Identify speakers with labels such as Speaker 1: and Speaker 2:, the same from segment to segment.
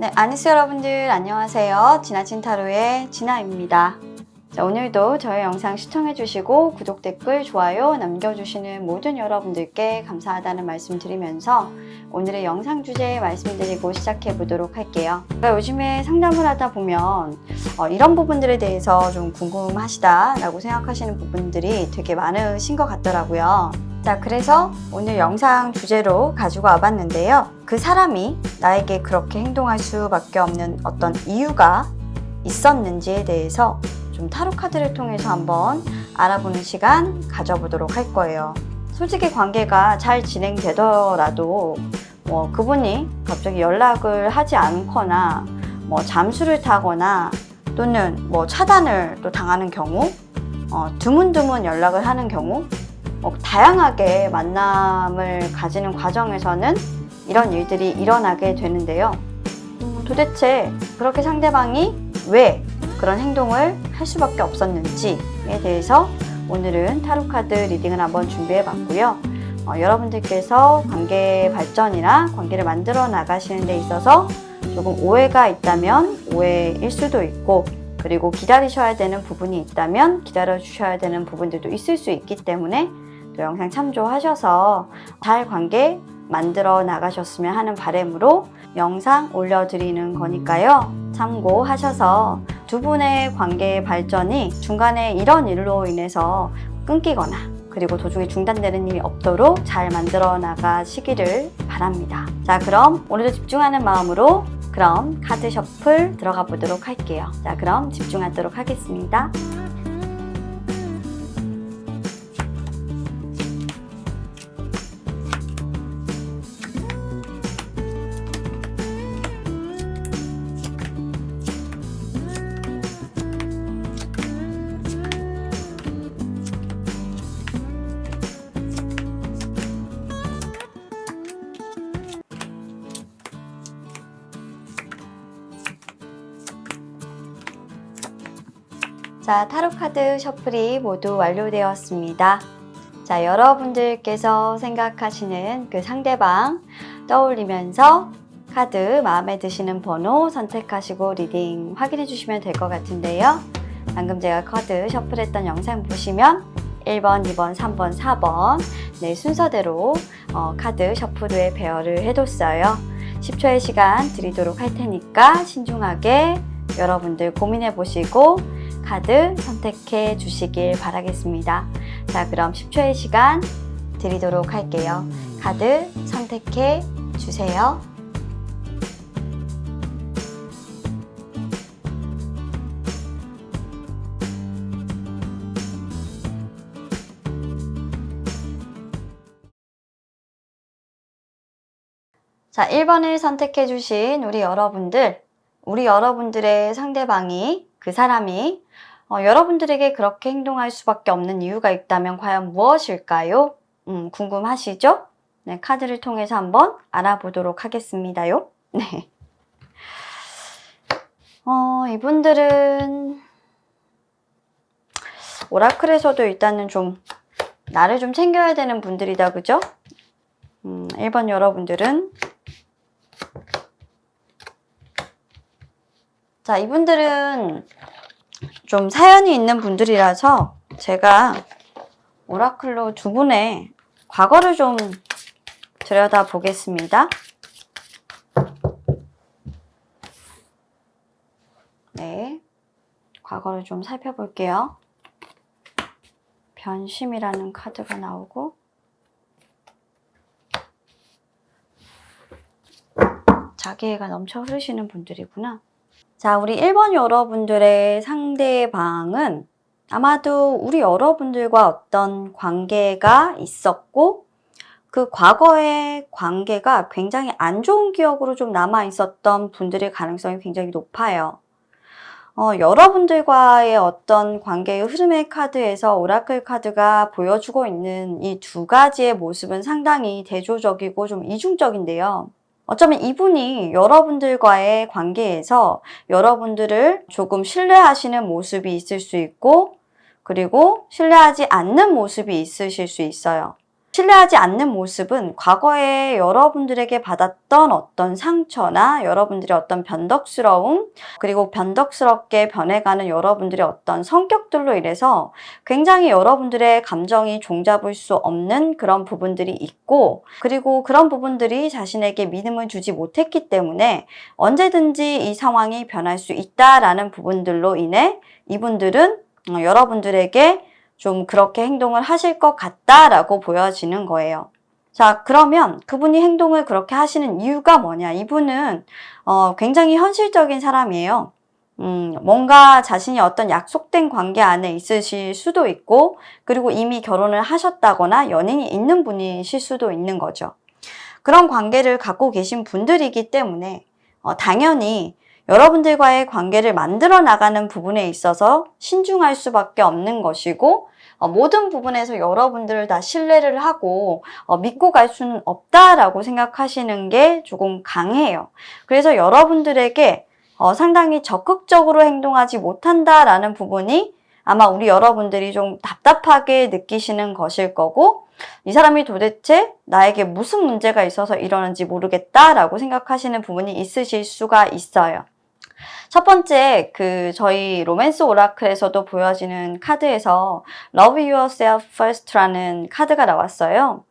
Speaker 1: 네, 아니스 여러분들 안녕하세요. 지나친 타로의 진아입니다. 자, 오늘도 저의 영상 시청해주시고 구독, 댓글, 좋아요 남겨주시는 모든 여러분들께 감사하다는 말씀 드리면서 오늘의 영상 주제 말씀드리고 시작해 보도록 할게요. 제가 요즘에 상담을 하다 보면 이런 부분들에 대해서 좀 궁금하시다 라고 생각하시는 부분들이 되게 많으신 것 같더라고요. 자, 그래서 오늘 영상 주제로 가지고 와봤는데요. 그 사람이 나에게 그렇게 행동할 수밖에 없는 어떤 이유가 있었는지에 대해서 좀 타로 카드를 통해서 한번 알아보는 시간 가져보도록 할 거예요. 솔직히 관계가 잘 진행되더라도 그분이 갑자기 연락을 하지 않거나 잠수를 타거나 또는 차단을 또 당하는 경우, 드문드문 연락을 하는 경우, 다양하게 만남을 가지는 과정에서는 이런 일들이 일어나게 되는데요. 도대체 그렇게 상대방이 왜 그런 행동을 할 수밖에 없었는지에 대해서 오늘은 타로카드 리딩을 한번 준비해 봤고요. 여러분들께서 관계 발전이나 관계를 만들어 나가시는 데 있어서 조금 오해가 있다면 오해일 수도 있고, 그리고 기다리셔야 되는 부분이 있다면 기다려 주셔야 되는 부분들도 있을 수 있기 때문에 또 영상 참조하셔서 잘 관계 만들어 나가셨으면 하는 바람으로 영상 올려드리는 거니까요. 참고하셔서 두 분의 관계 발전이 중간에 이런 일로 인해서 끊기거나 그리고 도중에 중단되는 일이 없도록 잘 만들어 나가시기를 바랍니다. 자, 그럼 오늘도 집중하는 마음으로 그럼 카드 셔플 들어가 보도록 할게요. 자, 그럼 집중하도록 하겠습니다. 자, 타로카드 셔플이 모두 완료되었습니다. 자, 여러분들께서 생각하시는 그 상대방 떠올리면서 카드 마음에 드시는 번호 선택하시고 리딩 확인해 주시면 될 것 같은데요. 방금 제가 카드 셔플했던 영상 보시면 1번, 2번, 3번, 4번 네, 순서대로 카드 셔플 후에 배열을 해뒀어요. 10초의 시간 드리도록 할 테니까 신중하게 여러분들 고민해 보시고 카드 선택해 주시길 바라겠습니다. 자, 그럼 10초의 시간 드리도록 할게요. 카드 선택해 주세요. 자, 1번을 선택해 주신 우리 여러분들의 상대방이, 그 사람이 여러분들에게 그렇게 행동할 수밖에 없는 이유가 있다면 과연 무엇일까요? 궁금하시죠? 네, 카드를 통해서 한번 알아보도록 하겠습니다요. 네. 이분들은 오라클에서도 일단은 좀 나를 좀 챙겨야 되는 분들이다, 그죠? 1번 여러분들은 자, 이분들은 좀 사연이 있는 분들이라서 제가 오라클로 두 분의 과거를 좀 들여다 보겠습니다. 네, 과거를 좀 살펴볼게요. 변심이라는 카드가 나오고, 자기애가 넘쳐 흐르시는 분들이구나. 자, 우리 1번 여러분들의 상대방은 아마도 우리 여러분들과 어떤 관계가 있었고, 그 과거의 관계가 굉장히 안 좋은 기억으로 좀 남아 있었던 분들의 가능성이 굉장히 높아요. 여러분들과의 어떤 관계의 흐름의 카드에서 오라클 카드가 보여주고 있는 이 두 가지의 모습은 상당히 대조적이고 좀 이중적인데요. 어쩌면 이분이 여러분들과의 관계에서 여러분들을 조금 신뢰하시는 모습이 있을 수 있고, 그리고 신뢰하지 않는 모습이 있으실 수 있어요. 신뢰하지 않는 모습은 과거에 여러분들에게 받았던 어떤 상처나 여러분들의 어떤 변덕스러움, 그리고 변덕스럽게 변해가는 여러분들의 어떤 성격들로 인해서 굉장히 여러분들의 감정이 종잡을 수 없는 그런 부분들이 있고, 그리고 그런 부분들이 자신에게 믿음을 주지 못했기 때문에 언제든지 이 상황이 변할 수 있다라는 부분들로 인해 이분들은 여러분들에게 좀 그렇게 행동을 하실 것 같다라고 보여지는 거예요. 자, 그러면 그분이 행동을 그렇게 하시는 이유가 뭐냐? 이분은 굉장히 현실적인 사람이에요. 뭔가 자신이 어떤 약속된 관계 안에 있으실 수도 있고, 그리고 이미 결혼을 하셨다거나 연인이 있는 분이실 수도 있는 거죠. 그런 관계를 갖고 계신 분들이기 때문에 당연히 여러분들과의 관계를 만들어 나가는 부분에 있어서 신중할 수밖에 없는 것이고, 모든 부분에서 여러분들을 다 신뢰를 하고 믿고 갈 수는 없다라고 생각하시는 게 조금 강해요. 그래서 여러분들에게 상당히 적극적으로 행동하지 못한다라는 부분이 아마 우리 여러분들이 좀 답답하게 느끼시는 것일 거고, 이 사람이 도대체 나에게 무슨 문제가 있어서 이러는지 모르겠다라고 생각하시는 부분이 있으실 수가 있어요. 첫 번째, 저희 로맨스 오라클에서도 보여지는 카드에서 Love Yourself First라는 카드가 나왔어요.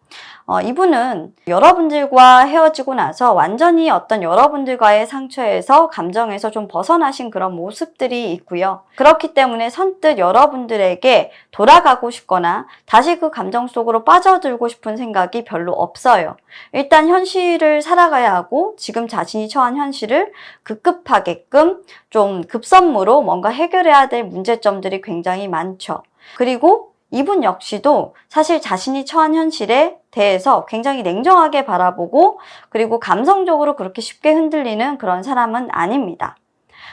Speaker 1: 이분은 여러분들과 헤어지고 나서 완전히 어떤 여러분들과의 상처에서 감정에서 좀 벗어나신 그런 모습들이 있고요. 그렇기 때문에 선뜻 여러분들에게 돌아가고 싶거나 다시 그 감정 속으로 빠져들고 싶은 생각이 별로 없어요. 일단 현실을 살아가야 하고 지금 자신이 처한 현실을 급급하게끔 좀 급선무로 뭔가 해결해야 될 문제점들이 굉장히 많죠. 그리고 이분 역시도 사실 자신이 처한 현실에 대해서 굉장히 냉정하게 바라보고, 그리고 감성적으로 그렇게 쉽게 흔들리는 그런 사람은 아닙니다.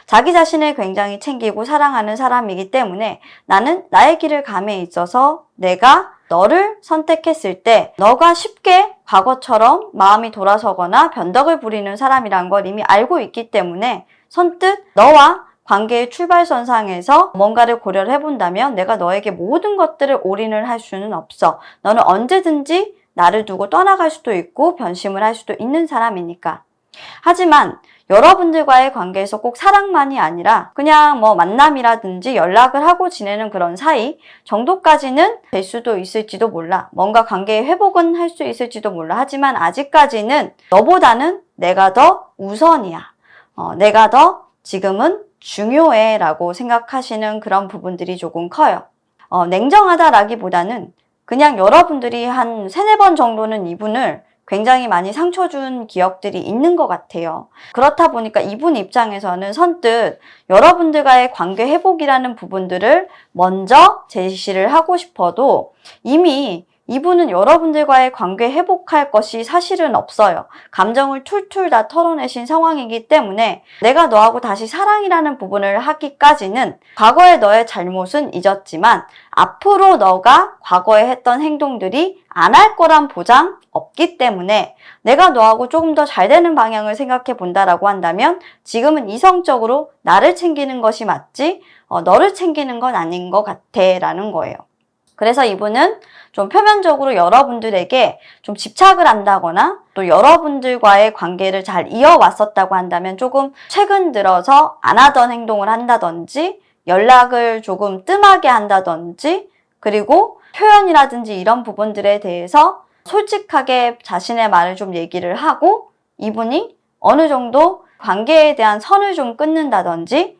Speaker 1: 자기 자신을 굉장히 챙기고 사랑하는 사람이기 때문에 나는 나의 길을 감에 있어서 내가 너를 선택했을 때 너가 쉽게 과거처럼 마음이 돌아서거나 변덕을 부리는 사람이란 걸 이미 알고 있기 때문에 선뜻 너와 관계의 출발선상에서 뭔가를 고려를 해본다면 내가 너에게 모든 것들을 올인을 할 수는 없어. 너는 언제든지 나를 두고 떠나갈 수도 있고 변심을 할 수도 있는 사람이니까. 하지만 여러분들과의 관계에서 꼭 사랑만이 아니라 그냥 만남이라든지 연락을 하고 지내는 그런 사이 정도까지는 될 수도 있을지도 몰라. 뭔가 관계의 회복은 할 수 있을지도 몰라. 하지만 아직까지는 너보다는 내가 더 우선이야. 내가 더 지금은 중요해 라고 생각하시는 그런 부분들이 조금 커요. 냉정하다라기보다는 그냥 여러분들이 한 3-4번 정도는 이분을 굉장히 많이 상처 준 기억들이 있는 것 같아요. 그렇다 보니까 이분 입장에서는 선뜻 여러분들과의 관계 회복이라는 부분들을 먼저 제시를 하고 싶어도 이미 이분은 여러분들과의 관계 회복할 것이 사실은 없어요. 감정을 툴툴 다 털어내신 상황이기 때문에 내가 너하고 다시 사랑이라는 부분을 하기까지는 과거의 너의 잘못은 잊었지만 앞으로 너가 과거에 했던 행동들이 안 할 거란 보장 없기 때문에 내가 너하고 조금 더 잘 되는 방향을 생각해 본다라고 한다면 지금은 이성적으로 나를 챙기는 것이 맞지 너를 챙기는 건 아닌 것 같아 라는 거예요. 그래서 이분은 좀 표면적으로 여러분들에게 좀 집착을 한다거나 또 여러분들과의 관계를 잘 이어왔었다고 한다면 조금 최근 들어서 안 하던 행동을 한다든지 연락을 조금 뜸하게 한다든지 그리고 표현이라든지 이런 부분들에 대해서 솔직하게 자신의 말을 좀 얘기를 하고 이분이 어느 정도 관계에 대한 선을 좀 끊는다든지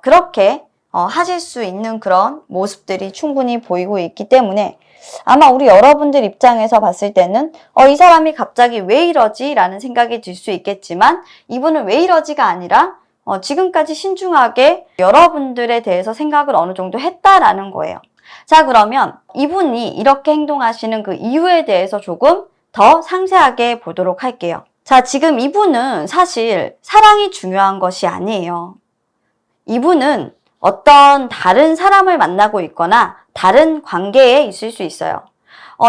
Speaker 1: 그렇게 하실 수 있는 그런 모습들이 충분히 보이고 있기 때문에 아마 우리 여러분들 입장에서 봤을 때는 이 사람이 갑자기 왜 이러지? 라는 생각이 들 수 있겠지만 이분은 왜 이러지가 아니라 지금까지 신중하게 여러분들에 대해서 생각을 어느 정도 했다라는 거예요. 자, 그러면 이분이 이렇게 행동하시는 그 이유에 대해서 조금 더 상세하게 보도록 할게요. 자, 지금 이분은 사실 사랑이 중요한 것이 아니에요. 이분은 어떤 다른 사람을 만나고 있거나 다른 관계에 있을 수 있어요.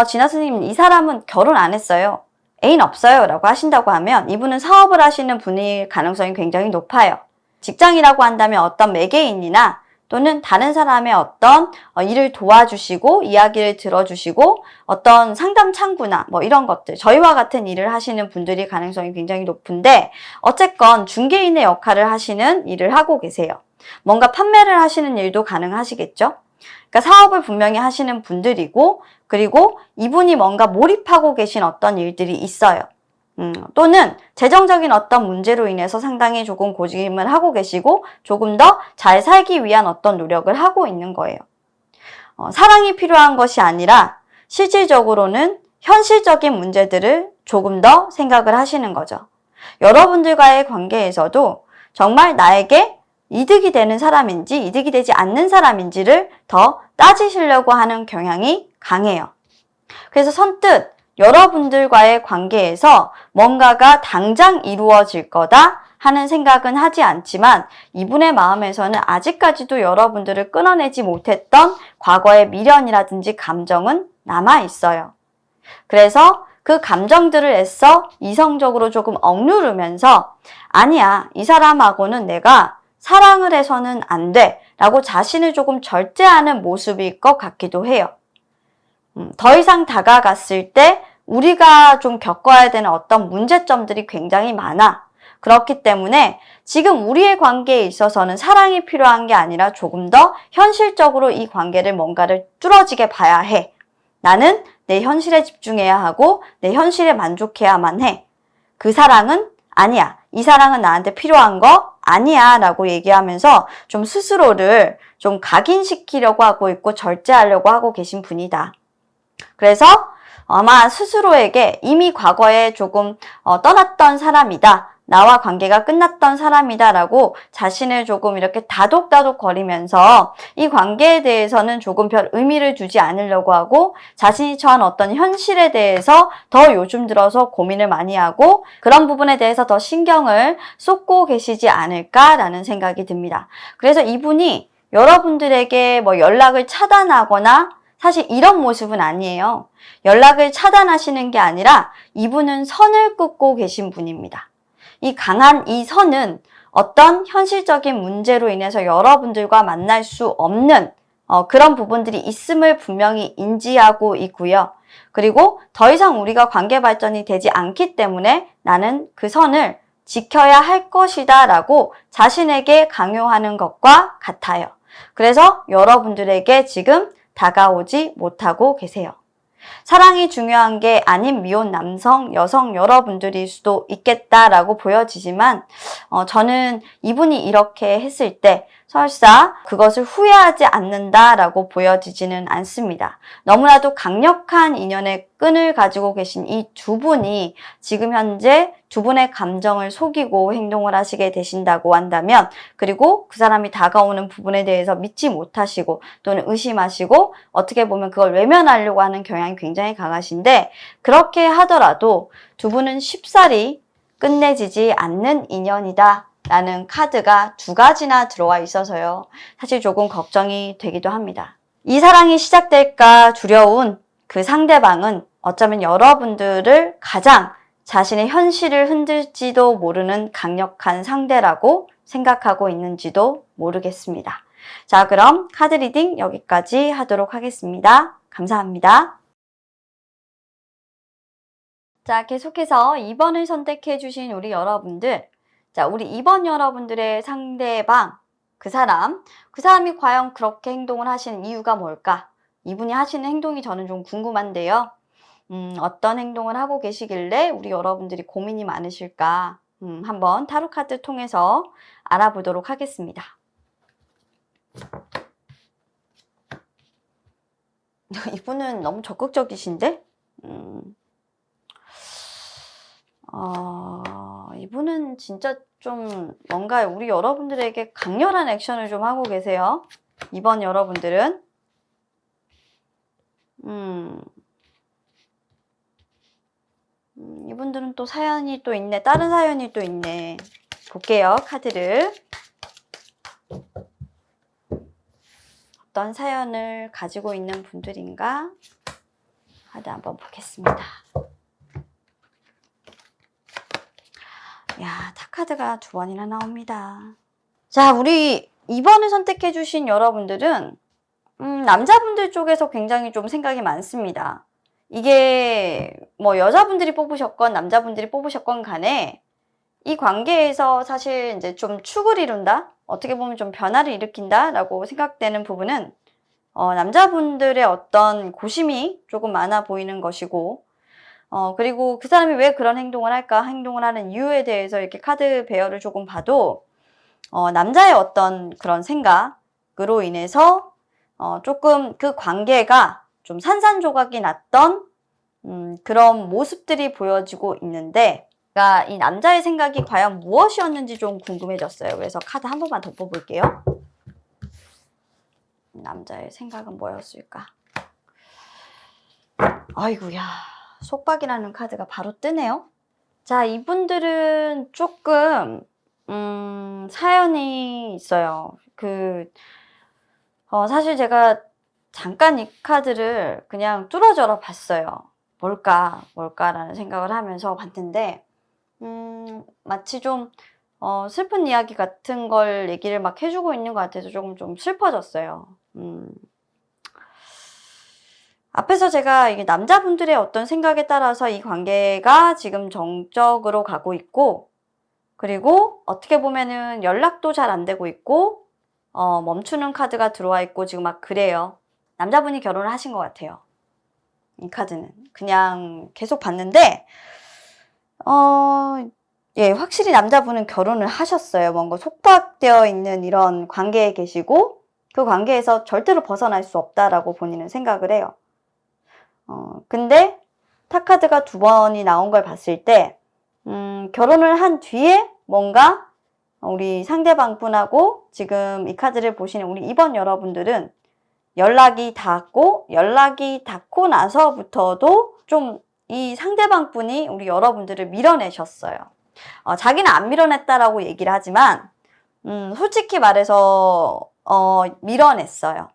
Speaker 1: 진아 선생님, 이 사람은 결혼 안 했어요. 애인 없어요. 라고 하신다고 하면 이분은 사업을 하시는 분일 가능성이 굉장히 높아요. 직장이라고 한다면 어떤 매개인이나 또는 다른 사람의 어떤 일을 도와주시고 이야기를 들어주시고 어떤 상담 창구나 뭐 이런 것들, 저희와 같은 일을 하시는 분들이 가능성이 굉장히 높은데 어쨌건 중개인의 역할을 하시는 일을 하고 계세요. 뭔가 판매를 하시는 일도 가능하시겠죠? 그러니까 사업을 분명히 하시는 분들이고 그리고 이분이 뭔가 몰입하고 계신 어떤 일들이 있어요. 또는 재정적인 어떤 문제로 인해서 상당히 조금 고심을 하고 계시고 조금 더 잘 살기 위한 어떤 노력을 하고 있는 거예요. 사랑이 필요한 것이 아니라 실질적으로는 현실적인 문제들을 조금 더 생각을 하시는 거죠. 여러분들과의 관계에서도 정말 나에게 이득이 되는 사람인지 이득이 되지 않는 사람인지를 더 따지시려고 하는 경향이 강해요. 그래서 선뜻 여러분들과의 관계에서 뭔가가 당장 이루어질 거다 하는 생각은 하지 않지만 이분의 마음에서는 아직까지도 여러분들을 끊어내지 못했던 과거의 미련이라든지 감정은 남아있어요. 그래서 그 감정들을 애써 이성적으로 조금 억누르면서 아니야, 이 사람하고는 내가 사랑을 해서는 안 돼 라고 자신을 조금 절제하는 모습일 것 같기도 해요. 더 이상 다가갔을 때 우리가 좀 겪어야 되는 어떤 문제점들이 굉장히 많아. 그렇기 때문에 지금 우리의 관계에 있어서는 사랑이 필요한 게 아니라 조금 더 현실적으로 이 관계를 뭔가를 뚫어지게 봐야 해. 나는 내 현실에 집중해야 하고 내 현실에 만족해야만 해. 그 사랑은 아니야. 이 사랑은 나한테 필요한 거 아니야 라고 얘기하면서 좀 스스로를 좀 각인시키려고 하고 있고 절제하려고 하고 계신 분이다. 그래서 아마 스스로에게 이미 과거에 조금 떠났던 사람이다. 나와 관계가 끝났던 사람이다 라고 자신을 조금 이렇게 다독다독 거리면서 이 관계에 대해서는 조금 별 의미를 두지 않으려고 하고 자신이 처한 어떤 현실에 대해서 더 요즘 들어서 고민을 많이 하고 그런 부분에 대해서 더 신경을 쏟고 계시지 않을까라는 생각이 듭니다. 그래서 이분이 여러분들에게 뭐 연락을 차단하거나 사실 이런 모습은 아니에요. 연락을 차단하시는 게 아니라 이분은 선을 긋고 계신 분입니다. 이 강한 이 선은 어떤 현실적인 문제로 인해서 여러분들과 만날 수 없는 그런 부분들이 있음을 분명히 인지하고 있고요. 그리고 더 이상 우리가 관계 발전이 되지 않기 때문에 나는 그 선을 지켜야 할 것이다 라고 자신에게 강요하는 것과 같아요. 그래서 여러분들에게 지금 다가오지 못하고 계세요. 사랑이 중요한 게 아닌 미혼 남성, 여성 여러분들일 수도 있겠다라고 보여지지만 저는 이분이 이렇게 했을 때 설사 그것을 후회하지 않는다라고 보여지지는 않습니다. 너무나도 강력한 인연의 끈을 가지고 계신 이 두 분이 지금 현재 두 분의 감정을 속이고 행동을 하시게 되신다고 한다면 그리고 그 사람이 다가오는 부분에 대해서 믿지 못하시고 또는 의심하시고 어떻게 보면 그걸 외면하려고 하는 경향이 굉장히 강하신데 그렇게 하더라도 두 분은 쉽사리 끝내지지 않는 인연이다. 라는 카드가 두 가지나 들어와 있어서요. 사실 조금 걱정이 되기도 합니다. 이 사랑이 시작될까 두려운 그 상대방은 어쩌면 여러분들을 가장 자신의 현실을 흔들지도 모르는 강력한 상대라고 생각하고 있는지도 모르겠습니다. 자, 그럼 카드 리딩 여기까지 하도록 하겠습니다. 감사합니다. 자, 계속해서 2번을 선택해 주신 우리 여러분들. 자, 우리 2번 여러분들의 상대방, 그 사람이 과연 그렇게 행동을 하시는 이유가 뭘까? 이분이 하시는 행동이 저는 좀 궁금한데요. 어떤 행동을 하고 계시길래 우리 여러분들이 고민이 많으실까? 한번 타로 카드 통해서 알아보도록 하겠습니다. 이분은 너무 적극적이신데? 이분은 진짜 좀 뭔가 우리 여러분들에게 강렬한 액션을 좀 하고 계세요. 이번 여러분들은. 이분들은 또 사연이 또 있네. 다른 사연이 또 있네. 볼게요, 카드를. 어떤 사연을 가지고 있는 분들인가? 카드 한번 보겠습니다. 야, 타카드가 두 번이나 나옵니다. 자, 우리 2번을 선택해 주신 여러분들은 남자분들 쪽에서 굉장히 좀 생각이 많습니다. 이게 뭐 여자분들이 뽑으셨건 남자분들이 뽑으셨건 간에 이 관계에서 사실 이제 좀 축을 이룬다? 어떻게 보면 좀 변화를 일으킨다? 라고 생각되는 부분은 남자분들의 어떤 고심이 조금 많아 보이는 것이고, 그리고 그 사람이 왜 그런 행동을 할까? 행동을 하는 이유에 대해서 이렇게 카드 배열을 조금 봐도, 남자의 어떤 그런 생각으로 인해서, 조금 그 관계가 좀 산산조각이 났던, 그런 모습들이 보여지고 있는데, 그러니까 이 남자의 생각이 과연 무엇이었는지 좀 궁금해졌어요. 그래서 카드 한 번만 더 뽑을게요. 남자의 생각은 뭐였을까? 아이고야, 속박이라는 카드가 바로 뜨네요. 자, 이분들은 조금 사연이 있어요. 사실 제가 잠깐 이 카드를 그냥 뚫어져라 봤어요. 뭘까라는 생각을 하면서 봤는데, 마치 좀 슬픈 이야기 같은 걸 얘기를 막 해주고 있는 것 같아서 조금 좀 슬퍼졌어요. 앞에서 제가 이게 남자분들의 어떤 생각에 따라서 이 관계가 지금 정적으로 가고 있고, 그리고 어떻게 보면은 연락도 잘 안 되고 있고, 멈추는 카드가 들어와 있고, 지금 막 그래요. 남자분이 결혼을 하신 것 같아요. 이 카드는. 그냥 계속 봤는데, 예, 확실히 남자분은 결혼을 하셨어요. 뭔가 속박되어 있는 이런 관계에 계시고, 그 관계에서 절대로 벗어날 수 없다라고 본인은 생각을 해요. 근데 타카드가 2번이 나온 걸 봤을 때, 결혼을 한 뒤에 뭔가 우리 상대방 분하고 지금 이 카드를 보시는 우리 2번 여러분들은 연락이 닿고 나서부터도 좀 이 상대방 분이 우리 여러분들을 밀어내셨어요. 자기는 안 밀어냈다라고 얘기를 하지만, 솔직히 말해서, 밀어냈어요.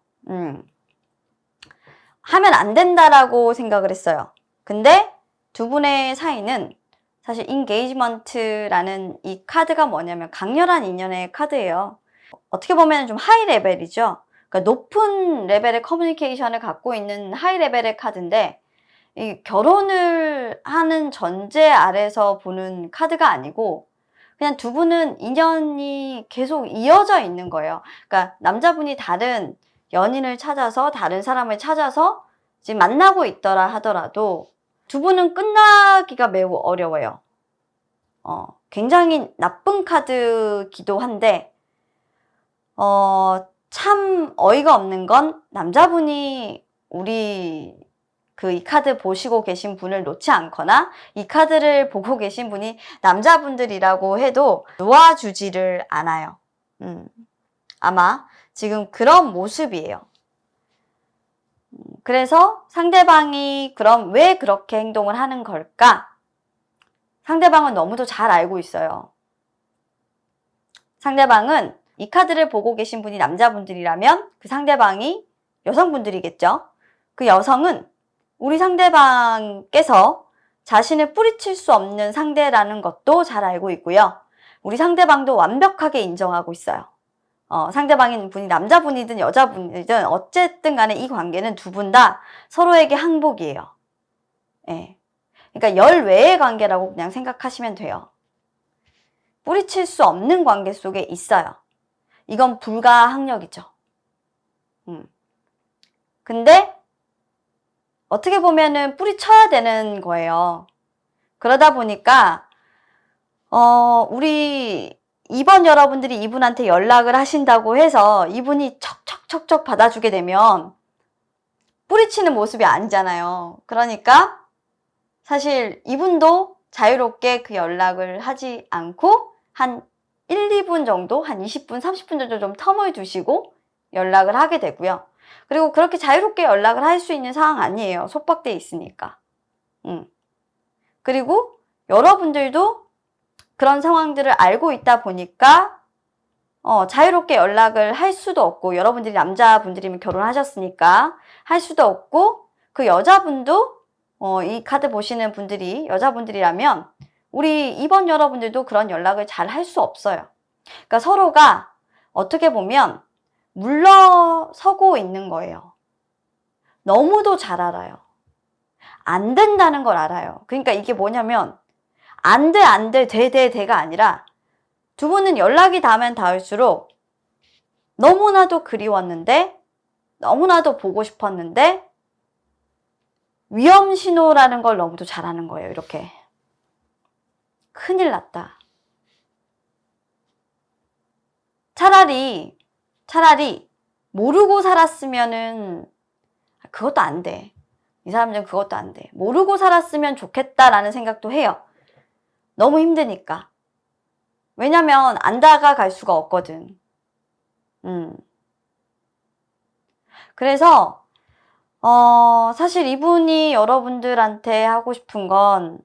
Speaker 1: 하면 안 된다라고 생각을 했어요. 근데 두 분의 사이는 사실 인게이지먼트라는 이 카드가 뭐냐면 강렬한 인연의 카드예요. 어떻게 보면 좀 하이 레벨이죠. 그러니까 높은 레벨의 커뮤니케이션을 갖고 있는 하이 레벨의 카드인데, 이 결혼을 하는 전제 아래서 보는 카드가 아니고 그냥 두 분은 인연이 계속 이어져 있는 거예요. 그러니까 남자분이 다른 연인을 찾아서 다른 사람을 찾아서 지금 만나고 있더라 하더라도 두 분은 끝나기가 매우 어려워요. 굉장히 나쁜 카드기도 한데 참 어이가 없는 건 남자분이 우리 이 카드 보시고 계신 분을 놓지 않거나 이 카드를 보고 계신 분이 남자분들이라고 해도 놓아주지를 않아요. 아마 지금 그런 모습이에요. 그래서 상대방이 그럼 왜 그렇게 행동을 하는 걸까? 상대방은 너무도 잘 알고 있어요. 상대방은 이 카드를 보고 계신 분이 남자분들이라면 그 상대방이 여성분들이겠죠. 그 여성은 우리 상대방께서 자신을 뿌리칠 수 없는 상대라는 것도 잘 알고 있고요. 우리 상대방도 완벽하게 인정하고 있어요. 상대방인 분이 남자분이든 여자분이든 어쨌든 간에 이 관계는 두 분 다 서로에게 항복이에요. 예. 그러니까 열외의 관계라고 그냥 생각하시면 돼요. 뿌리칠 수 없는 관계 속에 있어요. 이건 불가항력이죠. 근데 어떻게 보면은 뿌리쳐야 되는 거예요. 그러다 보니까 우리 2번 여러분들이 이분한테 연락을 하신다고 해서 이분이 척척척척 받아주게 되면 뿌리치는 모습이 아니잖아요. 그러니까 사실 이분도 자유롭게 그 연락을 하지 않고 한 1, 2분 정도, 한 20분, 30분 정도 좀 텀을 두시고 연락을 하게 되고요. 그리고 그렇게 자유롭게 연락을 할 수 있는 상황 아니에요. 속박돼 있으니까. 그리고 여러분들도 그런 상황들을 알고 있다 보니까 자유롭게 연락을 할 수도 없고, 여러분들이 남자분들이면 결혼하셨으니까 할 수도 없고, 그 여자분도 이 카드 보시는 분들이 여자분들이라면 우리 2번 여러분들도 그런 연락을 잘 할 수 없어요. 그러니까 서로가 어떻게 보면 물러서고 있는 거예요. 너무도 잘 알아요. 안 된다는 걸 알아요. 그러니까 이게 뭐냐면 안 돼, 안 돼, 돼, 돼, 돼가 아니라 두 분은 연락이 닿으면 닿을수록 너무나도 그리웠는데 너무나도 보고 싶었는데 위험 신호라는 걸 너무도 잘하는 거예요. 이렇게. 큰일 났다. 차라리 모르고 살았으면은 그것도 안 돼. 이 사람들은 그것도 안 돼. 모르고 살았으면 좋겠다라는 생각도 해요. 너무 힘드니까. 왜냐면 안 다가갈 수가 없거든. 그래서 사실 이분이 여러분들한테 하고 싶은 건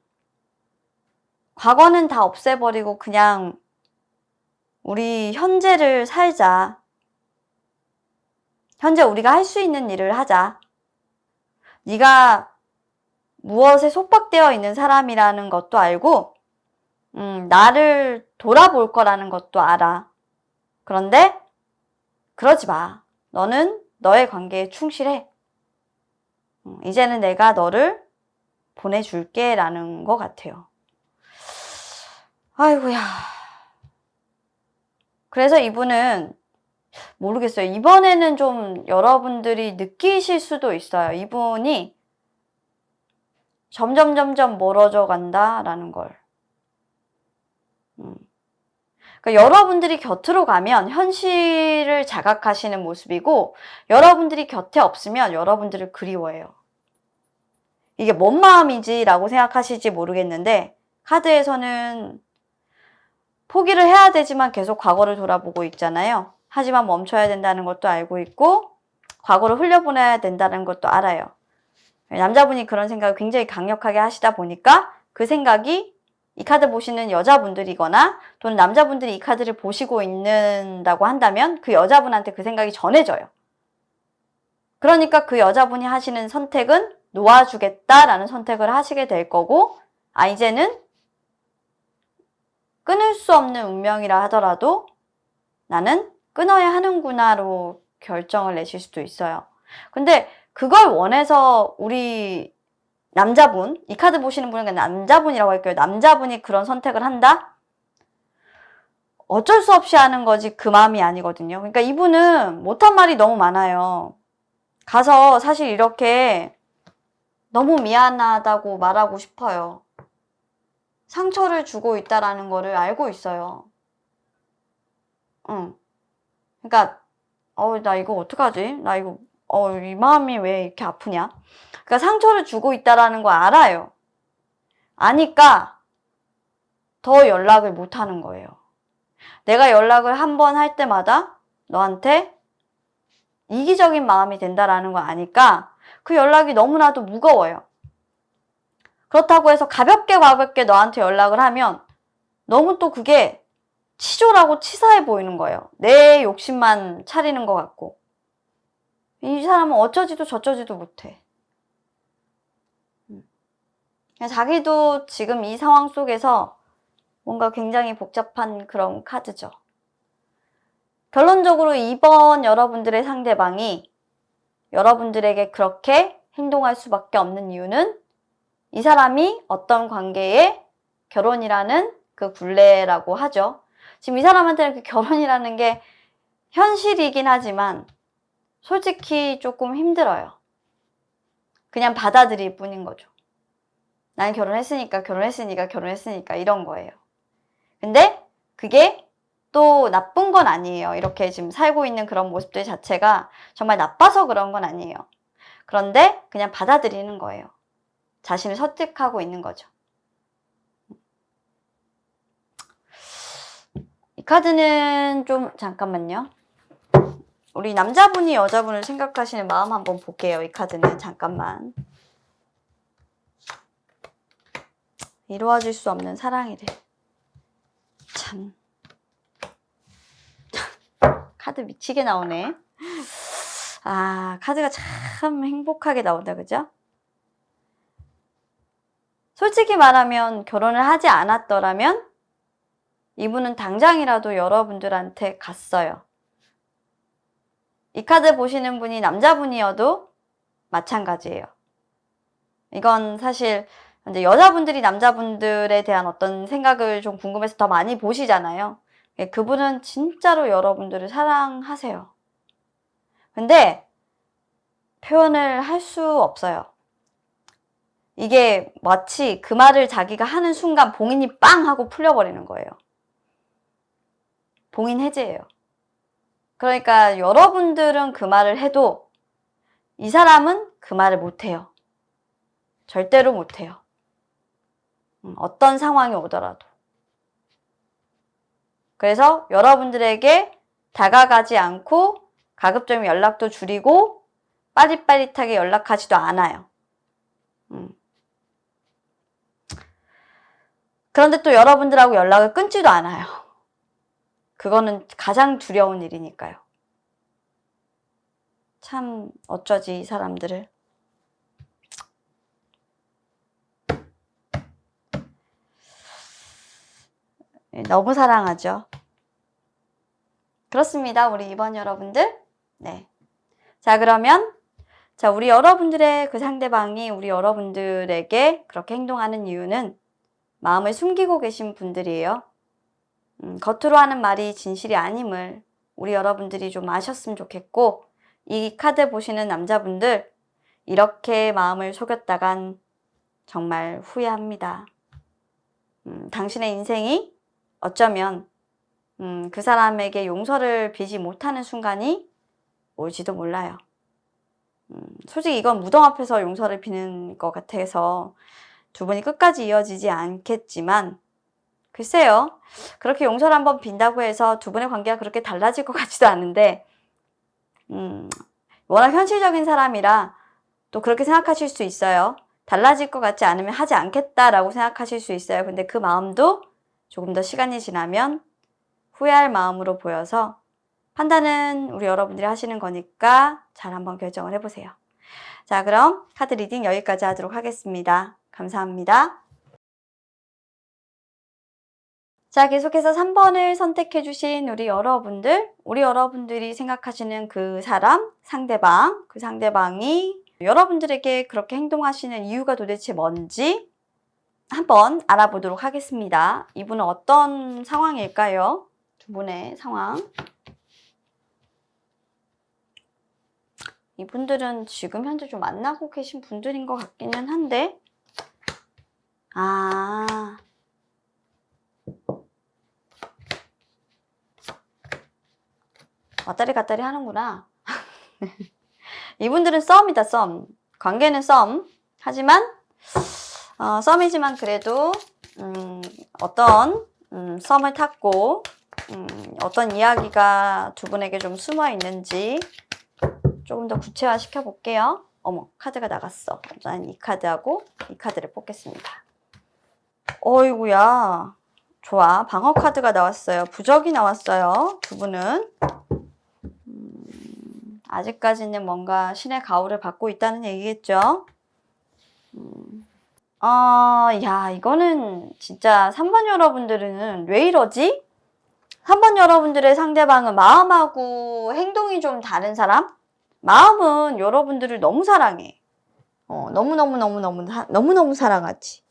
Speaker 1: 과거는 다 없애버리고 그냥 우리 현재를 살자. 현재 우리가 할 수 있는 일을 하자. 네가 무엇에 속박되어 있는 사람이라는 것도 알고 나를 돌아볼 거라는 것도 알아. 그런데 그러지 마. 너는 너의 관계에 충실해. 이제는 내가 너를 보내줄게 라는 것 같아요. 아이고야. 그래서 이분은 모르겠어요. 이번에는 좀 여러분들이 느끼실 수도 있어요. 이분이 점점 멀어져 간다라는 걸. 그러니까 여러분들이 곁으로 가면 현실을 자각하시는 모습이고 여러분들이 곁에 없으면 여러분들을 그리워해요. 이게 뭔 마음이지라고 생각하실지 모르겠는데 카드에서는 포기를 해야 되지만 계속 과거를 돌아보고 있잖아요. 하지만 멈춰야 된다는 것도 알고 있고 과거를 흘려보내야 된다는 것도 알아요. 남자분이 그런 생각을 굉장히 강력하게 하시다 보니까 그 생각이 이 카드 보시는 여자분들이거나 또는 남자분들이 이 카드를 보시고 있는다고 한다면 그 여자분한테 그 생각이 전해져요. 그러니까 그 여자분이 하시는 선택은 놓아주겠다라는 선택을 하시게 될 거고 이제는 끊을 수 없는 운명이라 하더라도 나는 끊어야 하는구나로 결정을 내실 수도 있어요. 근데 그걸 원해서 우리 남자분, 이 카드 보시는 분은 남자분이라고 할게요. 남자분이 그런 선택을 한다? 어쩔 수 없이 하는 거지 그 마음이 아니거든요. 그러니까 이분은 못한 말이 너무 많아요. 가서 사실 이렇게 너무 미안하다고 말하고 싶어요. 상처를 주고 있다라는 거를 알고 있어요. 그러니까 나 이거 어떡하지? 나 이거 이 마음이 왜 이렇게 아프냐? 그러니까 상처를 주고 있다라는 거 알아요. 아니까 더 연락을 못 하는 거예요. 내가 연락을 한 번 할 때마다 너한테 이기적인 마음이 된다라는 거 아니까 그 연락이 너무나도 무거워요. 그렇다고 해서 가볍게 너한테 연락을 하면 너무 또 그게 치졸하고 치사해 보이는 거예요. 내 욕심만 차리는 것 같고. 이 사람은 어쩌지도 저쩌지도 못해. 자기도 지금 이 상황 속에서 뭔가 굉장히 복잡한 그런 카드죠. 결론적으로 이번 여러분들의 상대방이 여러분들에게 그렇게 행동할 수밖에 없는 이유는 이 사람이 어떤 관계에 결혼이라는 그 굴레라고 하죠. 지금 이 사람한테는 그 결혼이라는 게 현실이긴 하지만 솔직히 조금 힘들어요. 그냥 받아들일 뿐인 거죠. 난 결혼했으니까 이런 거예요. 근데 그게 또 나쁜 건 아니에요. 이렇게 지금 살고 있는 그런 모습들 자체가 정말 나빠서 그런 건 아니에요. 그런데 그냥 받아들이는 거예요. 자신을 설득하고 있는 거죠. 이 카드는 좀 잠깐만요. 우리 남자분이 여자분을 생각하시는 마음 한번 볼게요. 이 카드는 잠깐만. 이루어질 수 없는 사랑이래. 참. 카드 미치게 나오네. 카드가 참 행복하게 나온다, 그죠? 솔직히 말하면 결혼을 하지 않았더라면 이분은 당장이라도 여러분들한테 갔어요. 이 카드 보시는 분이 남자분이어도 마찬가지예요. 이건 사실 이제 여자분들이 남자분들에 대한 어떤 생각을 좀 궁금해서 더 많이 보시잖아요. 그분은 진짜로 여러분들을 사랑하세요. 근데 표현을 할 수 없어요. 이게 마치 그 말을 자기가 하는 순간 봉인이 빵 하고 풀려버리는 거예요. 봉인 해제예요. 그러니까 여러분들은 그 말을 해도 이 사람은 그 말을 못해요. 절대로 못해요. 어떤 상황이 오더라도. 그래서 여러분들에게 다가가지 않고 가급적이면 연락도 줄이고 빠릿빠릿하게 연락하지도 않아요. 그런데 또 여러분들하고 연락을 끊지도 않아요. 그거는 가장 두려운 일이니까요. 참 어쩌지 이 사람들을. 너무 사랑하죠. 그렇습니다. 우리 2번 여러분들. 네. 자, 그러면 우리 여러분들의 그 상대방이 우리 여러분들에게 그렇게 행동하는 이유는 마음을 숨기고 계신 분들이에요. 겉으로 하는 말이 진실이 아님을 우리 여러분들이 좀 아셨으면 좋겠고, 이 카드 보시는 남자분들 이렇게 마음을 속였다간 정말 후회합니다. 당신의 인생이 어쩌면 그 사람에게 용서를 비지 못하는 순간이 올지도 몰라요. 솔직히 이건 무덤 앞에서 용서를 비는 것 같아서 두 분이 끝까지 이어지지 않겠지만, 글쎄요, 그렇게 용서를 한번 빈다고 해서 두 분의 관계가 그렇게 달라질 것 같지도 않은데, 워낙 현실적인 사람이라 또 그렇게 생각하실 수 있어요. 달라질 것 같지 않으면 하지 않겠다라고 생각하실 수 있어요. 근데 그 마음도 조금 더 시간이 지나면 후회할 마음으로 보여서, 판단은 우리 여러분들이 하시는 거니까 잘 한번 결정을 해보세요. 자, 그럼 카드 리딩 여기까지 하도록 하겠습니다. 감사합니다. 자, 계속해서 3번을 선택해 주신 우리 여러분들이 생각하시는 그 사람, 상대방, 그 상대방이 여러분들에게 그렇게 행동하시는 이유가 도대체 뭔지 한번 알아보도록 하겠습니다. 이분은 어떤 상황일까요? 두 분의 상황. 이분들은 지금 현재 좀 만나고 계신 분들인 것 같기는 한데, 왔다리 갔다리 하는구나. 이분들은 썸이다, 썸. 관계는 썸. 하지만 썸이지만 그래도 어떤 썸을 탔고 어떤 이야기가 두 분에게 좀 숨어 있는지 조금 더 구체화 시켜볼게요. 어머, 카드가 나갔어. 난 이 카드하고 이 카드를 뽑겠습니다. 어이구야. 좋아. 방어 카드가 나왔어요. 부적이 나왔어요. 두 분은. 아직까지는 뭔가 신의 가호를 받고 있다는 얘기겠죠? 야, 이거는 진짜 3번 여러분들은 왜 이러지? 3번 여러분들의 상대방은 마음하고 행동이 좀 다른 사람? 마음은 여러분들을 너무 사랑해. 너무너무 사랑하지.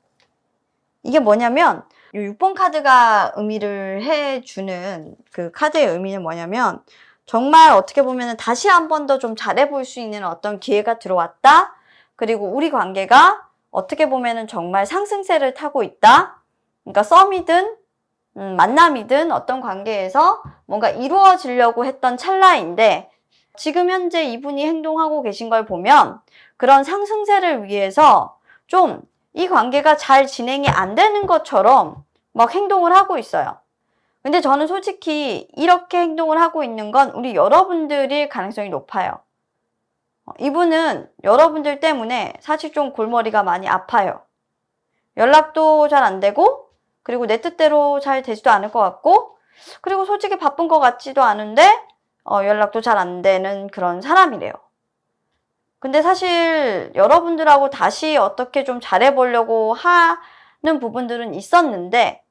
Speaker 1: 이게 뭐냐면, 이 6번 카드가 의미를 해주는 그 카드의 의미는 뭐냐면, 정말 어떻게 보면 다시 한 번 더 좀 잘해볼 수 있는 어떤 기회가 들어왔다. 그리고 우리 관계가 어떻게 보면 정말 상승세를 타고 있다. 그러니까 썸이든 만남이든 어떤 관계에서 뭔가 이루어지려고 했던 찰나인데, 지금 현재 이분이 행동하고 계신 걸 보면 그런 상승세를 위해서 좀 이 관계가 잘 진행이 안 되는 것처럼 막 행동을 하고 있어요. 근데 저는 솔직히 이렇게 행동을 하고 있는 건 우리 여러분들일 가능성이 높아요. 이분은 여러분들 때문에 사실 좀 골머리가 많이 아파요. 연락도 잘 안 되고, 그리고 내 뜻대로 잘 되지도 않을 것 같고, 그리고 솔직히 바쁜 것 같지도 않은데 연락도 잘 안 되는 그런 사람이래요. 근데 사실 여러분들하고 다시 어떻게 좀 잘해보려고 하는 부분들은 있었는데,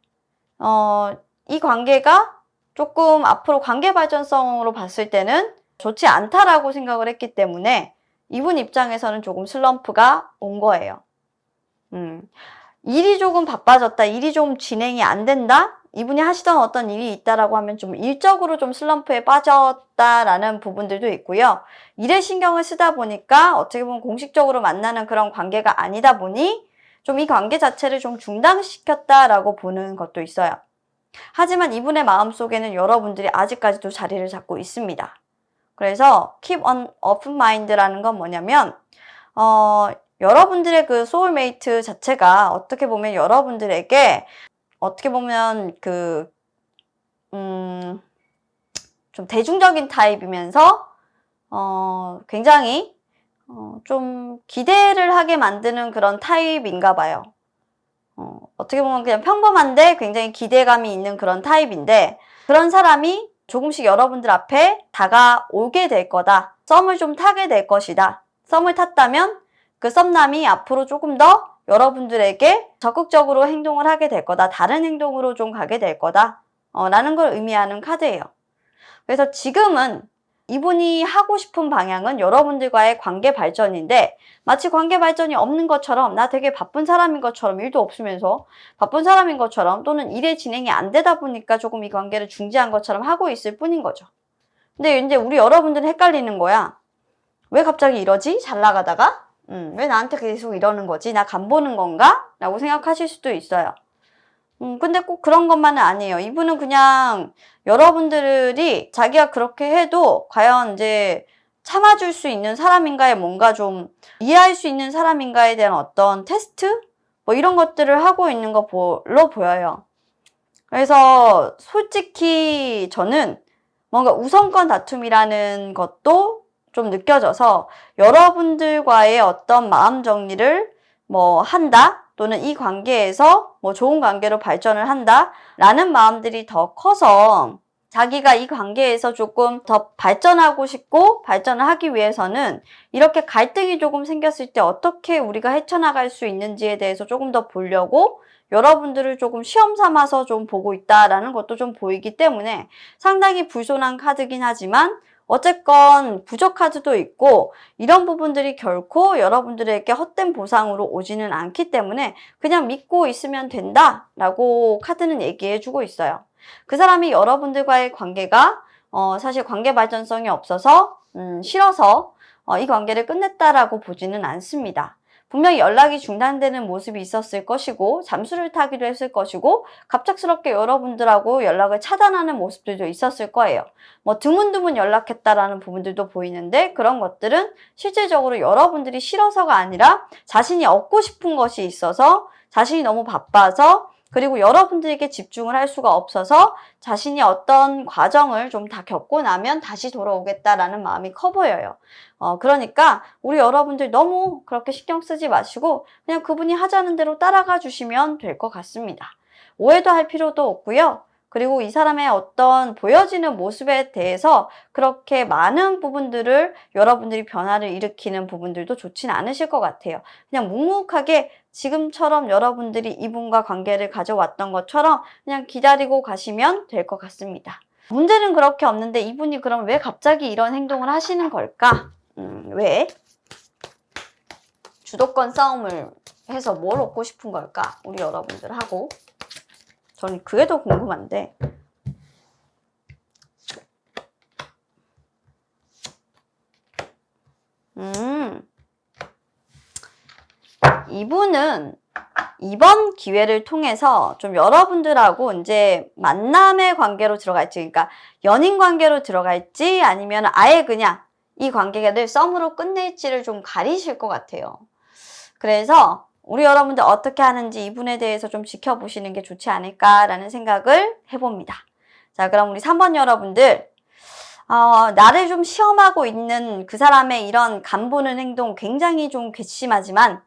Speaker 1: 이 관계가 조금 앞으로 관계 발전성으로 봤을 때는 좋지 않다라고 생각을 했기 때문에 이분 입장에서는 조금 슬럼프가 온 거예요. 일이 조금 바빠졌다, 일이 좀 진행이 안 된다, 이분이 하시던 어떤 일이 있다라고 하면 좀 일적으로 좀 슬럼프에 빠졌다라는 부분들도 있고요. 일에 신경을 쓰다 보니까 어떻게 보면 공식적으로 만나는 그런 관계가 아니다 보니 좀 이 관계 자체를 좀 중단시켰다라고 보는 것도 있어요. 하지만 이분의 마음속에는 여러분들이 아직까지도 자리를 잡고 있습니다. 그래서 keep an open mind라는 건 뭐냐면 여러분들의 그 소울메이트 자체가 어떻게 보면 여러분들에게 어떻게 보면 좀 대중적인 타입이면서 굉장히 좀 기대를 하게 만드는 그런 타입인가 봐요. 어떻게 보면 그냥 평범한데 굉장히 기대감이 있는 그런 타입인데, 그런 사람이 조금씩 여러분들 앞에 다가오게 될 거다. 썸을 좀 타게 될 것이다. 썸을 탔다면 그 썸남이 앞으로 조금 더 여러분들에게 적극적으로 행동을 하게 될 거다. 다른 행동으로 좀 가게 될 거다. 라는 걸 의미하는 카드예요. 그래서 지금은 이분이 하고 싶은 방향은 여러분들과의 관계 발전인데, 마치 관계 발전이 없는 것처럼, 나 되게 바쁜 사람인 것처럼, 일도 없으면서 바쁜 사람인 것처럼, 또는 일의 진행이 안 되다 보니까 조금 이 관계를 중지한 것처럼 하고 있을 뿐인 거죠. 근데 이제 우리 여러분들은 헷갈리는 거야. 왜 갑자기 이러지? 잘 나가다가? 왜 나한테 계속 이러는 거지? 나 간보는 건가? 라고 생각하실 수도 있어요. 근데 꼭 그런 것만은 아니에요. 이분은 그냥 여러분들이 자기가 그렇게 해도 과연 이제 참아줄 수 있는 사람인가에, 뭔가 좀 이해할 수 있는 사람인가에 대한 어떤 테스트? 뭐 이런 것들을 하고 있는 걸로 보여요. 그래서 솔직히 저는 뭔가 우선권 다툼이라는 것도 좀 느껴져서 여러분들과의 어떤 마음 정리를 뭐 한다, 또는 이 관계에서 뭐 좋은 관계로 발전을 한다 라는 마음들이 더 커서, 자기가 이 관계에서 조금 더 발전하고 싶고 발전을 하기 위해서는 이렇게 갈등이 조금 생겼을 때 어떻게 우리가 헤쳐나갈 수 있는지에 대해서 조금 더 보려고 여러분들을 조금 시험 삼아서 좀 보고 있다라는 것도 좀 보이기 때문에 상당히 불손한 카드긴 하지만, 어쨌건 부족 카드도 있고 이런 부분들이 결코 여러분들에게 헛된 보상으로 오지는 않기 때문에 그냥 믿고 있으면 된다라고 카드는 얘기해주고 있어요. 그 사람이 여러분들과의 관계가 사실 관계 발전성이 없어서 싫어서 이 관계를 끝냈다라고 보지는 않습니다. 분명히 연락이 중단되는 모습이 있었을 것이고, 잠수를 타기도 했을 것이고, 갑작스럽게 여러분들하고 연락을 차단하는 모습들도 있었을 거예요. 뭐 드문드문 연락했다라는 부분들도 보이는데, 그런 것들은 실질적으로 여러분들이 싫어서가 아니라 자신이 얻고 싶은 것이 있어서, 자신이 너무 바빠서, 그리고 여러분들에게 집중을 할 수가 없어서 자신이 어떤 과정을 좀 다 겪고 나면 다시 돌아오겠다라는 마음이 커 보여요. 그러니까 우리 여러분들 너무 그렇게 신경 쓰지 마시고 그냥 그분이 하자는 대로 따라가 주시면 될 것 같습니다. 오해도 할 필요도 없고요. 그리고 이 사람의 어떤 보여지는 모습에 대해서 그렇게 많은 부분들을 여러분들이 변화를 일으키는 부분들도 좋진 않으실 것 같아요. 그냥 묵묵하게 지금처럼 여러분들이 이분과 관계를 가져왔던 것처럼 그냥 기다리고 가시면 될 것 같습니다. 문제는 그렇게 없는데 이분이 그럼 왜 갑자기 이런 행동을 하시는 걸까? 왜? 주도권 싸움을 해서 뭘 얻고 싶은 걸까? 우리 여러분들하고. 저는 그게 더 궁금한데. 이분은 이번 기회를 통해서 좀 여러분들하고 이제 만남의 관계로 들어갈지, 그러니까 연인 관계로 들어갈지 아니면 아예 그냥 이 관계를 썸으로 끝낼지를 좀 가리실 것 같아요. 그래서 우리 여러분들 어떻게 하는지 이분에 대해서 좀 지켜보시는 게 좋지 않을까라는 생각을 해봅니다. 자, 그럼 우리 3번 여러분들, 나를 좀 시험하고 있는 그 사람의 이런 간보는 행동 굉장히 좀 괘씸하지만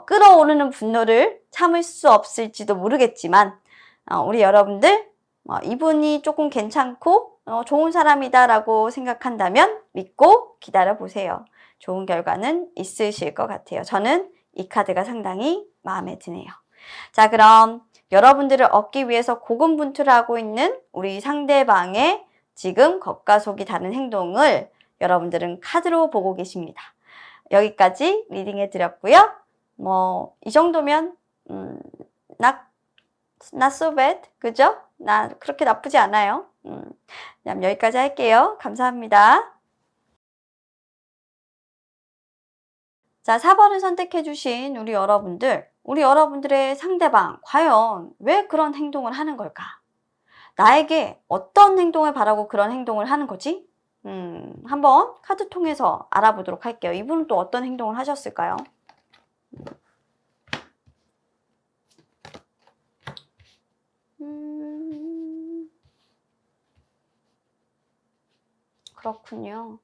Speaker 1: 끌어오르는 분노를 참을 수 없을지도 모르겠지만 우리 여러분들 이분이 조금 괜찮고 좋은 사람이다라고 생각한다면 믿고 기다려보세요. 좋은 결과는 있으실 것 같아요. 저는 이 카드가 상당히 마음에 드네요. 자, 그럼 여러분들을 얻기 위해서 고군분투를 하고 있는 우리 상대방의 지금 겉과 속이 다른 행동을 여러분들은 카드로 보고 계십니다. 여기까지 리딩해 드렸고요. 뭐 이 정도면 not so bad, 그죠? 그렇게 나쁘지 않아요. 그럼 여기까지 할게요. 감사합니다. 자, 4번을 선택해 주신 우리 여러분들의 상대방 과연 왜 그런 행동을 하는 걸까? 나에게 어떤 행동을 바라고 그런 행동을 하는 거지? 한번 카드 통해서 알아보도록 할게요. 이분은 또 어떤 행동을 하셨을까요? 그렇군요.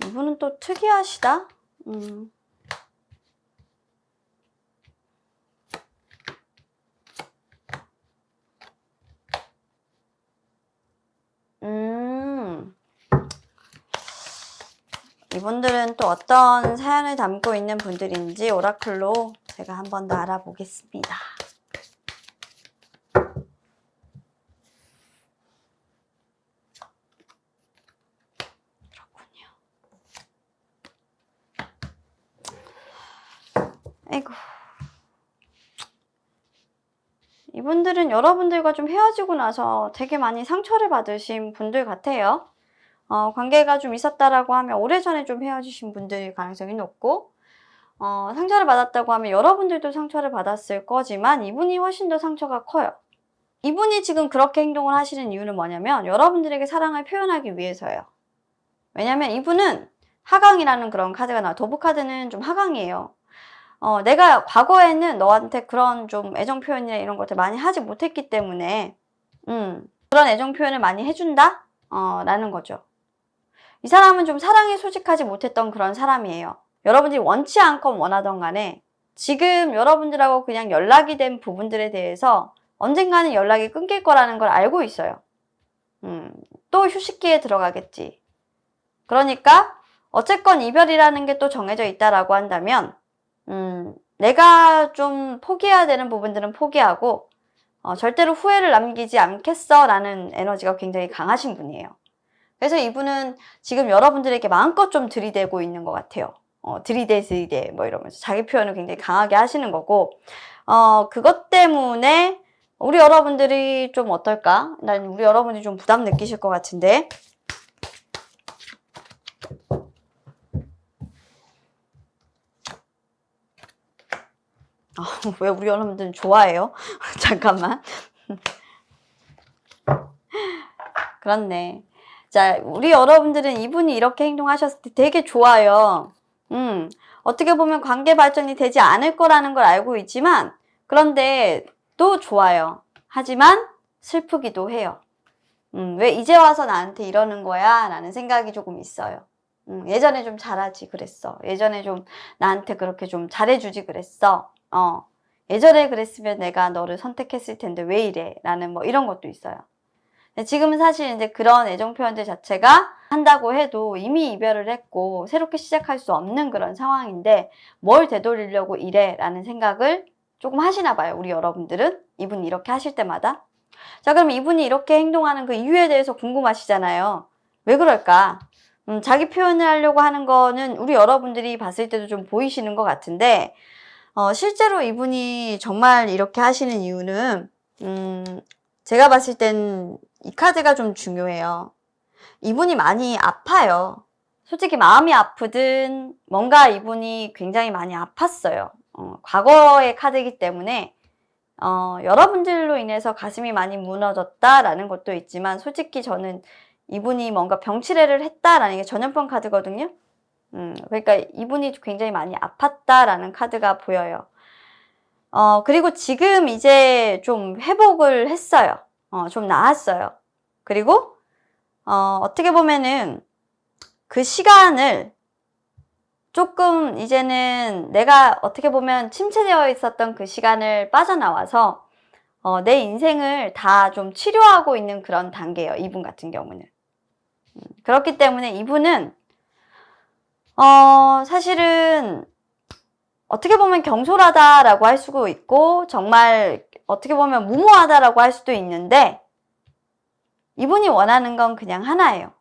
Speaker 1: 이분은 또 특이하시다. 이분들은 또 어떤 사연을 담고 있는 분들인지 오라클로 제가 한 번 더 알아보겠습니다. 그렇군요. 아이고. 이분들은 여러분들과 좀 헤어지고 나서 되게 많이 상처를 받으신 분들 같아요. 관계가 좀 있었다라고 하면 오래전에 좀 헤어지신 분들일 가능성이 높고, 상처를 받았다고 하면 여러분들도 상처를 받았을 거지만 이분이 훨씬 더 상처가 커요. 이분이 지금 그렇게 행동을 하시는 이유는 뭐냐면 여러분들에게 사랑을 표현하기 위해서예요. 왜냐면 이분은 하강이라는 그런 카드가 나와요. 도부 카드는 좀 하강이에요. 내가 과거에는 너한테 그런 좀 애정 표현이나 이런 것들 많이 하지 못했기 때문에 그런 애정 표현을 많이 해준다? 라는 거죠. 이 사람은 좀 사랑에 솔직하지 못했던 그런 사람이에요. 여러분들이 원치 않건 원하던 간에 지금 여러분들하고 그냥 연락이 된 부분들에 대해서 언젠가는 연락이 끊길 거라는 걸 알고 있어요. 또 휴식기에 들어가겠지. 그러니까 어쨌건 이별이라는 게 또 정해져 있다라고 한다면 내가 좀 포기해야 되는 부분들은 포기하고 절대로 후회를 남기지 않겠어 라는 에너지가 굉장히 강하신 분이에요. 그래서 이분은 지금 여러분들에게 마음껏 좀 들이대고 있는 것 같아요. 들이대 뭐 이러면서 자기 표현을 굉장히 강하게 하시는 거고, 그것 때문에 우리 여러분들이 좀 어떨까? 난 우리 여러분이 좀 부담 느끼실 것 같은데. 왜 우리 여러분들은 좋아해요? 잠깐만. 그렇네. 자, 우리 여러분들은 이분이 이렇게 행동하셨을 때 되게 좋아요. 어떻게 보면 관계 발전이 되지 않을 거라는 걸 알고 있지만, 그런데 또 좋아요. 하지만 슬프기도 해요. 왜 이제 와서 나한테 이러는 거야? 라는 생각이 조금 있어요. 예전에 좀 잘하지 그랬어. 예전에 좀 나한테 그렇게 좀 잘해주지 그랬어. 예전에 그랬으면 내가 너를 선택했을 텐데 왜 이래? 라는 뭐 이런 것도 있어요. 지금은 사실 이제 그런 애정 표현들 자체가 한다고 해도 이미 이별을 했고 새롭게 시작할 수 없는 그런 상황인데 뭘 되돌리려고 이래? 라는 생각을 조금 하시나 봐요. 우리 여러분들은. 이분이 이렇게 하실 때마다. 자, 그럼 이분이 이렇게 행동하는 그 이유에 대해서 궁금하시잖아요. 왜 그럴까? 자기 표현을 하려고 하는 거는 우리 여러분들이 봤을 때도 좀 보이시는 것 같은데 실제로 이분이 정말 이렇게 하시는 이유는 제가 봤을 땐 이 카드가 좀 중요해요. 이분이 많이 아파요. 솔직히 마음이 아프든 뭔가 이분이 굉장히 많이 아팠어요. 과거의 카드이기 때문에 여러분들로 인해서 가슴이 많이 무너졌다라는 것도 있지만 솔직히 저는 이분이 뭔가 병치레를 했다라는 게 전염병 카드거든요. 그러니까 이분이 굉장히 많이 아팠다라는 카드가 보여요. 그리고 지금 이제 좀 회복을 했어요. 좀 나았어요. 그리고 어떻게 보면은 그 시간을 조금 이제는 내가 어떻게 보면 침체되어 있었던 그 시간을 빠져나와서 내 인생을 다 좀 치료하고 있는 그런 단계예요. 이분 같은 경우는. 그렇기 때문에 이분은 사실은 어떻게 보면 경솔하다라고 할 수도 있고 정말 어떻게 보면 무모하다라고 할 수도 있는데 이분이 원하는 건 그냥 하나예요.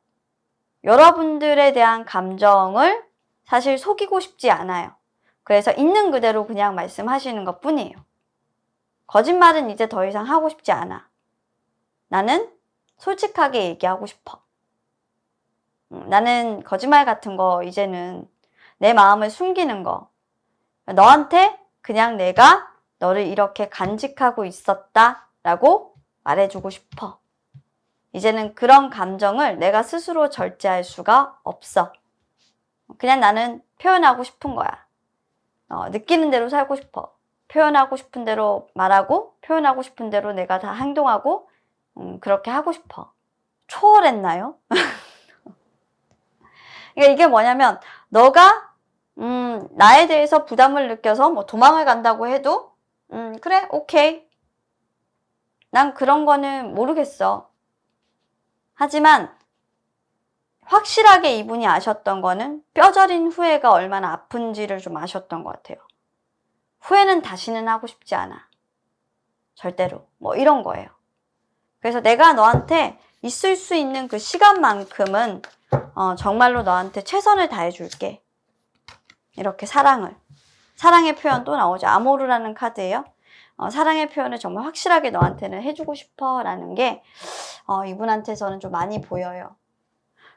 Speaker 1: 여러분들에 대한 감정을 사실 속이고 싶지 않아요. 그래서 있는 그대로 그냥 말씀하시는 것 뿐이에요. 거짓말은 이제 더 이상 하고 싶지 않아. 나는 솔직하게 얘기하고 싶어. 나는 거짓말 같은 거 이제는 내 마음을 숨기는 거. 너한테 그냥 내가 너를 이렇게 간직하고 있었다 라고 말해주고 싶어. 이제는 그런 감정을 내가 스스로 절제할 수가 없어. 그냥 나는 표현하고 싶은 거야. 느끼는 대로 살고 싶어. 표현하고 싶은 대로 말하고 표현하고 싶은 대로 내가 다 행동하고 그렇게 하고 싶어. 초월했나요? 그러니까 이게 뭐냐면 너가 나에 대해서 부담을 느껴서 뭐 도망을 간다고 해도 그래 오케이 난 그런 거는 모르겠어. 하지만 확실하게 이분이 아셨던 거는 뼈저린 후회가 얼마나 아픈지를 좀 아셨던 것 같아요. 후회는 다시는 하고 싶지 않아. 절대로. 뭐 이런 거예요. 그래서 내가 너한테 있을 수 있는 그 시간만큼은 정말로 너한테 최선을 다해줄게. 이렇게 사랑의 표현 또 나오죠. 아모르라는 카드예요. 사랑의 표현을 정말 확실하게 너한테는 해주고 싶어 라는 게 이분한테서는 좀 많이 보여요.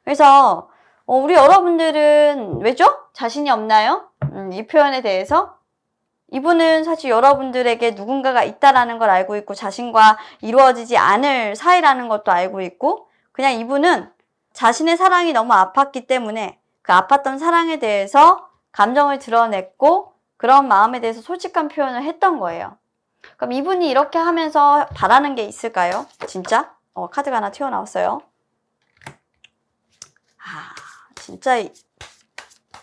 Speaker 1: 그래서 우리 여러분들은 왜죠? 자신이 없나요? 이 표현에 대해서 이분은 사실 여러분들에게 누군가가 있다라는 걸 알고 있고 자신과 이루어지지 않을 사이라는 것도 알고 있고 그냥 이분은 자신의 사랑이 너무 아팠기 때문에 그 아팠던 사랑에 대해서 감정을 드러냈고 그런 마음에 대해서 솔직한 표현을 했던 거예요. 그럼 이분이 이렇게 하면서 바라는 게 있을까요? 진짜? 카드가 하나 튀어나왔어요. 진짜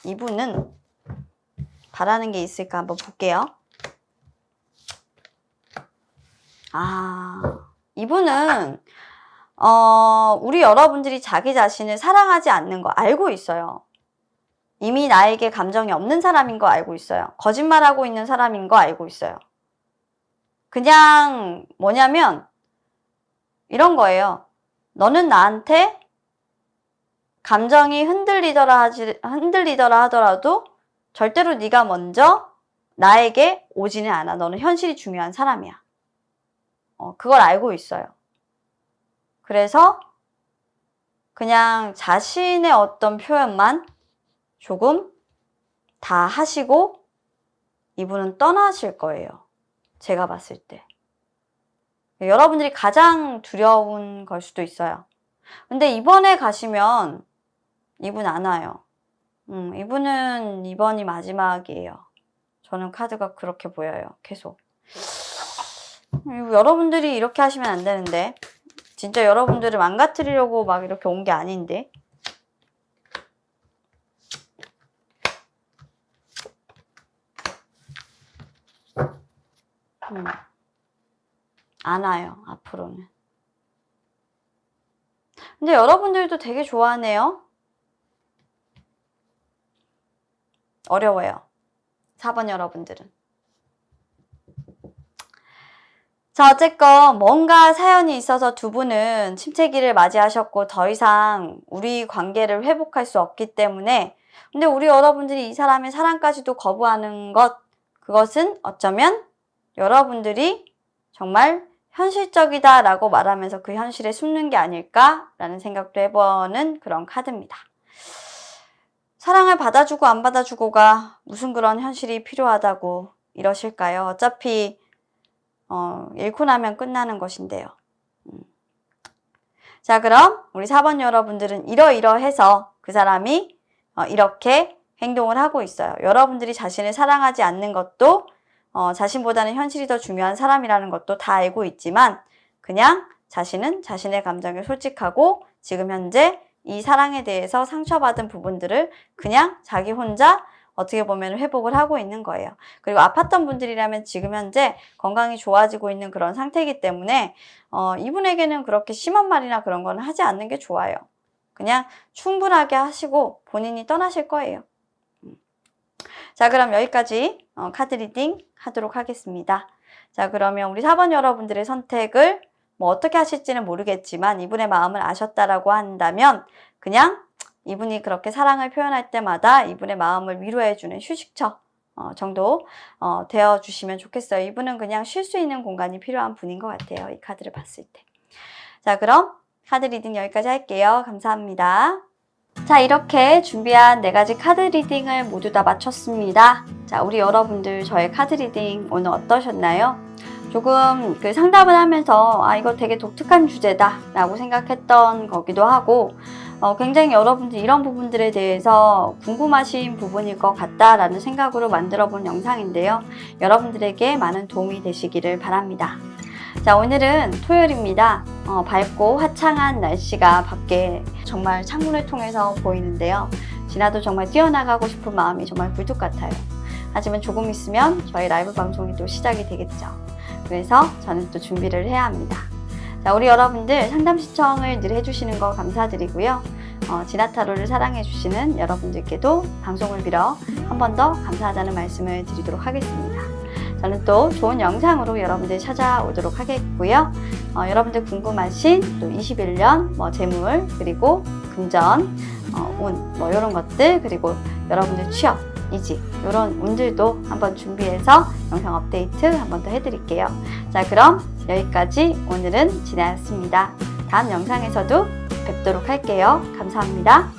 Speaker 1: 이분은 바라는 게 있을까 한번 볼게요. 이분은 우리 여러분들이 자기 자신을 사랑하지 않는 거 알고 있어요. 이미 나에게 감정이 없는 사람인 거 알고 있어요. 거짓말하고 있는 사람인 거 알고 있어요. 그냥 뭐냐면 이런 거예요. 너는 나한테 감정이 흔들리더라 하더라도 절대로 네가 먼저 나에게 오지는 않아. 너는 현실이 중요한 사람이야. 그걸 알고 있어요. 그래서 그냥 자신의 어떤 표현만 조금 다 하시고 이분은 떠나실 거예요. 제가 봤을 때. 여러분들이 가장 두려운 걸 수도 있어요. 근데 이번에 가시면 이분 안 와요. 이분은 이번이 마지막이에요. 저는 카드가 그렇게 보여요. 계속. 여러분들이 이렇게 하시면 안 되는데 진짜 여러분들을 망가뜨리려고 막 이렇게 온 게 아닌데 안 와요. 앞으로는. 근데 여러분들도 되게 좋아하네요. 어려워요. 4번 여러분들은. 자, 어쨌건 뭔가 사연이 있어서 두 분은 침체기를 맞이하셨고 더 이상 우리 관계를 회복할 수 없기 때문에 근데 우리 여러분들이 이 사람의 사랑까지도 거부하는 그것은 어쩌면 여러분들이 정말 현실적이다라고 말하면서 그 현실에 숨는 게 아닐까라는 생각도 해보는 그런 카드입니다. 사랑을 받아주고 안 받아주고가 무슨 그런 현실이 필요하다고 이러실까요? 어차피 잃고 나면 끝나는 것인데요. 자, 그럼 우리 4번 여러분들은 이러이러해서 그 사람이 이렇게 행동을 하고 있어요. 여러분들이 자신을 사랑하지 않는 것도 자신보다는 현실이 더 중요한 사람이라는 것도 다 알고 있지만 그냥 자신은 자신의 감정에 솔직하고 지금 현재 이 사랑에 대해서 상처받은 부분들을 그냥 자기 혼자 어떻게 보면 회복을 하고 있는 거예요. 그리고 아팠던 분들이라면 지금 현재 건강이 좋아지고 있는 그런 상태이기 때문에 이분에게는 그렇게 심한 말이나 그런 거는 하지 않는 게 좋아요. 그냥 충분하게 하시고 본인이 떠나실 거예요. 자, 그럼 여기까지 카드 리딩 하도록 하겠습니다. 자, 그러면 우리 4번 여러분들의 선택을 뭐 어떻게 하실지는 모르겠지만 이분의 마음을 아셨다라고 한다면 그냥 이분이 그렇게 사랑을 표현할 때마다 이분의 마음을 위로해주는 휴식처 정도 되어주시면 좋겠어요. 이분은 그냥 쉴 수 있는 공간이 필요한 분인 것 같아요. 이 카드를 봤을 때. 자, 그럼 카드 리딩 여기까지 할게요. 감사합니다. 자, 이렇게 준비한 4가지 카드 리딩을 모두 다 마쳤습니다. 자, 우리 여러분들 저의 카드 리딩 오늘 어떠셨나요? 조금 그 상담을 하면서 이거 되게 독특한 주제다 라고 생각했던 거기도 하고 굉장히 여러분들 이런 부분들에 대해서 궁금하신 부분일 것 같다라는 생각으로 만들어 본 영상인데요. 여러분들에게 많은 도움이 되시기를 바랍니다. 자, 오늘은 토요일입니다. 밝고 화창한 날씨가 밖에 정말 창문을 통해서 보이는데요. 진아도 정말 뛰어나가고 싶은 마음이 정말 굴뚝 같아요. 하지만 조금 있으면 저희 라이브 방송이 또 시작이 되겠죠. 그래서 저는 또 준비를 해야 합니다. 자, 우리 여러분들 상담 신청을 늘 해주시는 거 감사드리고요. 진아타로를 사랑해주시는 여러분들께도 방송을 빌어 한 번 더 감사하다는 말씀을 드리도록 하겠습니다. 저는 또 좋은 영상으로 여러분들 찾아오도록 하겠고요. 여러분들 궁금하신 또 21년 재물 그리고 금전, 운 이런 것들 그리고 여러분들 취업, 이직 이런 운들도 한번 준비해서 영상 업데이트 한번 더 해드릴게요. 자, 그럼 여기까지 오늘은 진아였습니다. 다음 영상에서도 뵙도록 할게요. 감사합니다.